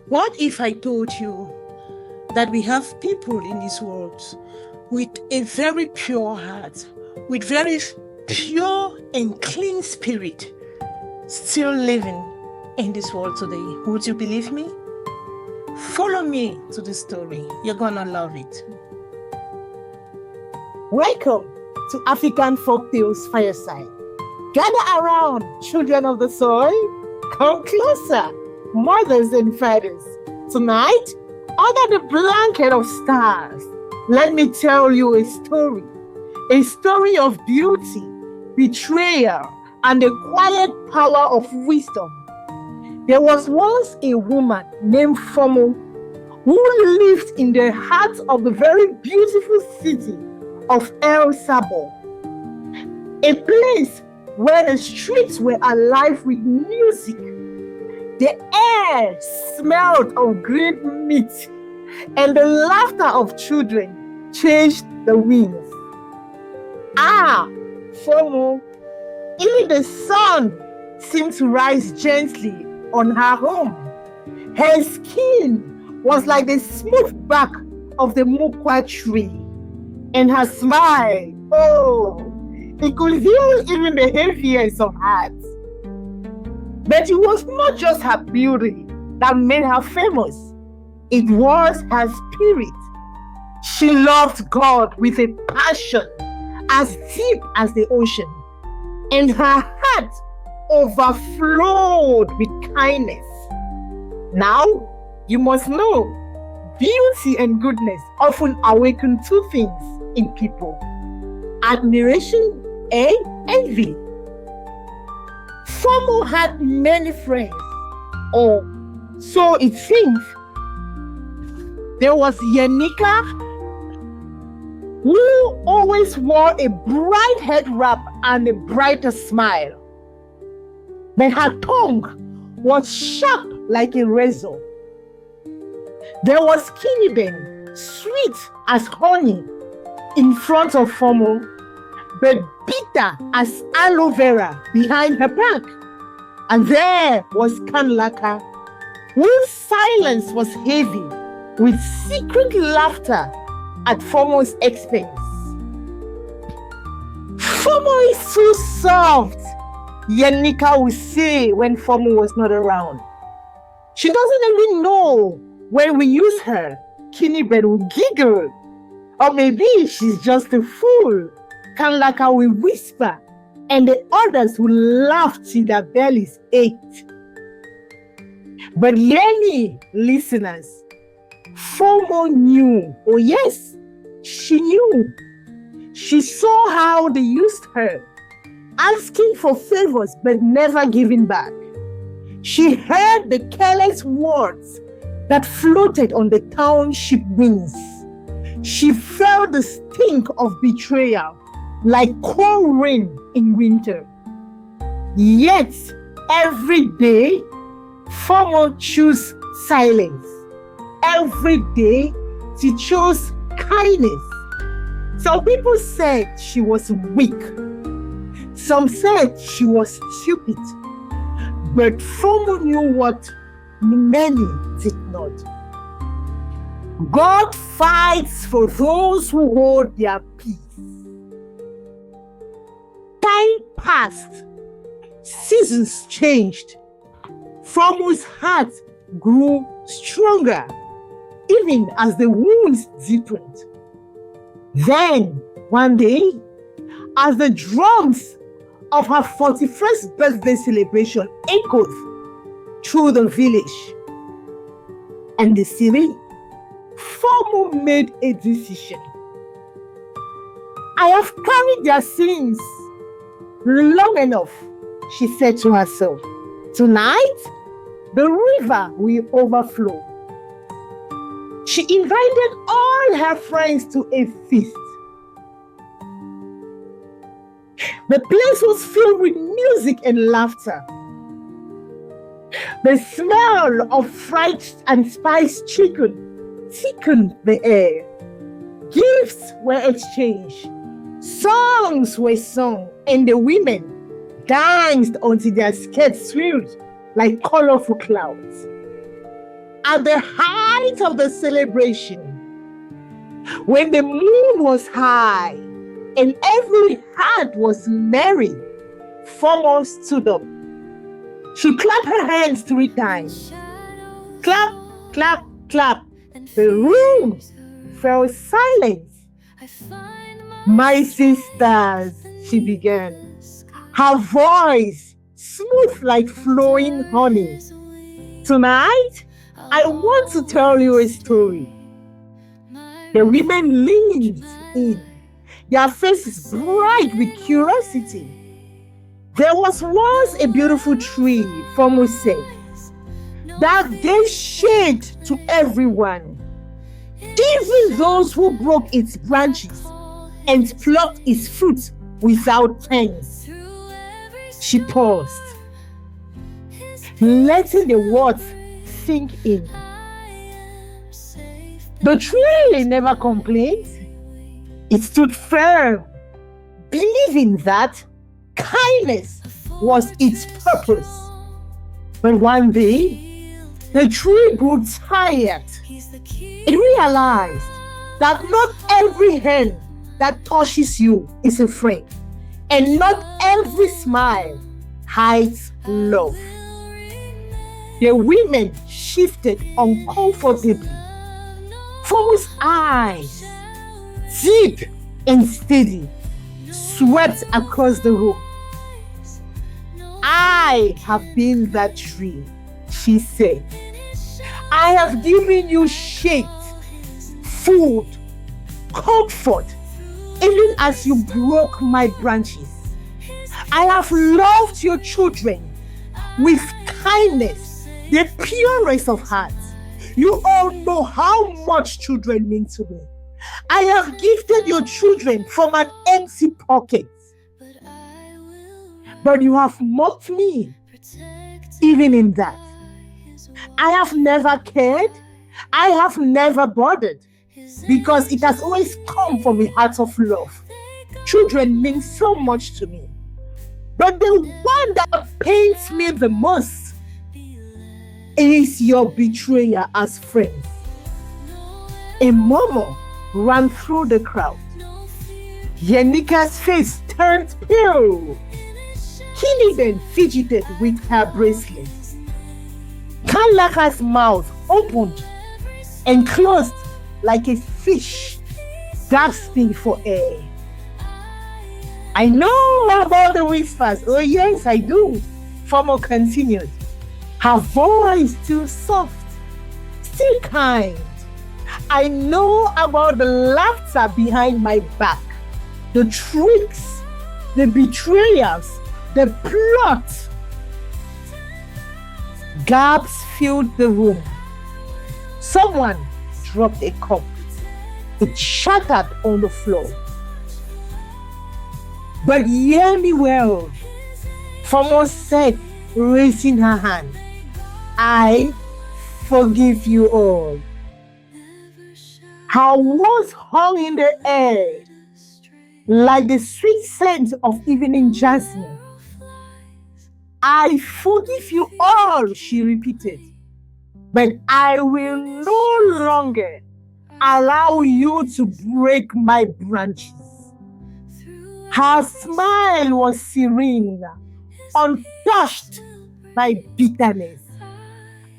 What if I told you that we have people in this world with a very pure heart, with very pure and clean spirit, still living in this world today? Would you believe me? Follow me to the story. You're gonna love it. Welcome to African Folktales Fireside. Gather around, children of the soil. Come closer, mothers and fathers. Tonight, under the blanket of stars, let me tell you a story of beauty, betrayal, and the quiet power of wisdom. There was once a woman named Fomo who lived in the heart of the very beautiful city of El Sabo, a place where the streets were alive with music. The air smelled of grilled meat, and the laughter of children changed the winds. Fomo, even the sun seemed to rise gently on her home. Her skin was like the smooth bark of the mukwa tree, and her smile, it could heal even the heaviest of hearts. But it was not just her beauty that made her famous. It was her spirit. She loved God with a passion as deep as the ocean, and her heart overflowed with kindness. Now, you must know, beauty and goodness often awaken two things in people: admiration and envy. Fomo had many friends, or so it seems. There was Yanika, who always wore a bright head wrap and a brighter smile. But her tongue was sharp like a razor. There was Kiniben, sweet as honey in front of Fomo, but bitter as aloe vera behind her back. And there was Kanlaka, whose silence was heavy with secret laughter at Fomo's expense. Fomo is so soft, Yanika would say when Fomo was not around. She doesn't even know when we use her. Kiniben will giggle. Or maybe she's just a fool. Kanlaka will whisper, and the others will laugh till their bellies ached. But many listeners, Fomo knew. Oh yes, she knew. She saw how they used her, asking for favors but never giving back. She heard the careless words that floated on the township winds. She felt the stink of betrayal like cold rain in winter. Yet, every day, Fomo chose silence. Every day, she chose kindness. Some people said she was weak. Some said she was stupid. But Fomo knew what many did not. God fights for those who hold their peace. Time passed. Seasons changed. Fomo's heart grew stronger, even as the wounds deepened. Then, one day, as the drums of her 41st birthday celebration echoed through the village and the city, Fomo made a decision. I have carried their sins long enough, she said to herself. Tonight, the river will overflow. She invited all her friends to a feast. The place was filled with music and laughter. The smell of fried and spiced chicken thickened the air. Gifts were exchanged. Songs were sung, and the women danced until their skirts swirled like colorful clouds. At the height of the celebration, when the moon was high and every heart was merry, Fomo stood up. She clapped her hands 3 times. Clap, clap, clap. The room fell silent. My sisters, she began, her voice smooth like flowing honey. Tonight, I want to tell you a story. The women leaned in, their faces bright with curiosity. There was once a beautiful tree, Fomo said, that gave shade to everyone, even those who broke its branches and plucked its fruit without thanks. She paused, letting the words sink in. The tree never complained. It stood firm, believing that kindness was its purpose. But one day, the tree grew tired. It realized that not every hand that touches you is a friend, and not every smile hides love. The women shifted uncomfortably. Fomo's eyes, deep and steady, swept across the room. I have been that tree, she said. I have given you shade, food, comfort, even as you broke my branches. I have loved your children with kindness, the purest of hearts. You all know how much children mean to me. I have gifted your children from an empty pocket. But you have mocked me, even in that. I have never cared. I have never bothered, because it has always come from a heart of love. Children mean so much to me. But the one that pains me the most is your betrayer as friends. A murmur ran through the crowd. Yenika's face turned pale. Kiniben fidgeted with her bracelet. Kanlaka's mouth opened and closed like a fish gasping for air. I know about the whispers. Oh yes, I do. Fomo continued. Her voice still soft, still kind. I know about the laughter behind my back, the tricks, the betrayals, the plot. Gasps filled the room. Someone dropped a cup. It shattered on the floor. But hear me well, Fomo said, raising her hand. I forgive you all. Her words hung in the air like the sweet scent of evening jasmine. I forgive you all, she repeated, but I will no longer allow you to break my branches. Her smile was serene, untouched by bitterness.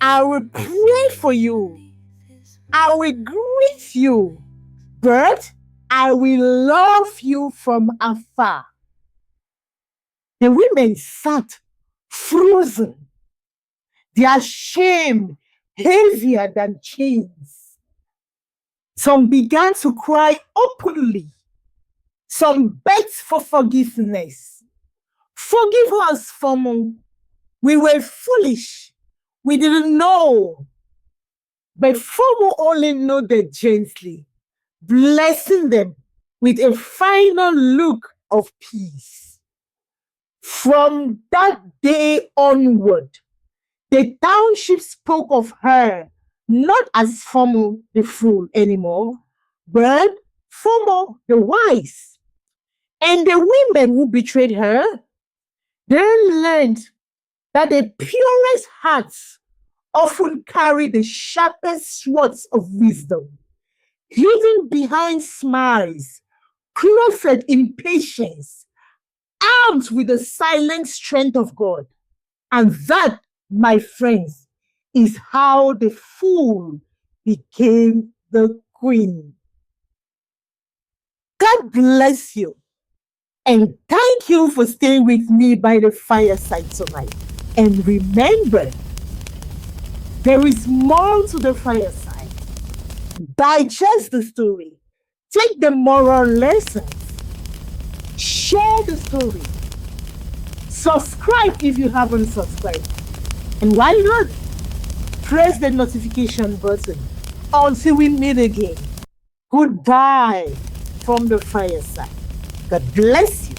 I will pray for you. I will greet you, but I will love you from afar. The women sat frozen, their shame heavier than chains. Some began to cry openly. Some begged for forgiveness. Forgive us, Fomo. We were foolish. We didn't know. But Fomo only nodded gently, blessing them with a final look of peace. From that day onward, the township spoke of her not as Fomo the fool anymore, but Fomo the wise. And the women who betrayed her then learned that the purest hearts often carry the sharpest swords of wisdom, hidden behind smiles, clothed in patience, armed with the silent strength of God. And that, my friends, is how the fool became the queen. God bless you. And thank you for staying with me by the fireside tonight. And remember, there is more to the fireside. Digest the story. Take the moral lessons. Share the story. Subscribe if you haven't subscribed. And why not? Press the notification button. Until we meet again. Goodbye from the fireside. God bless you.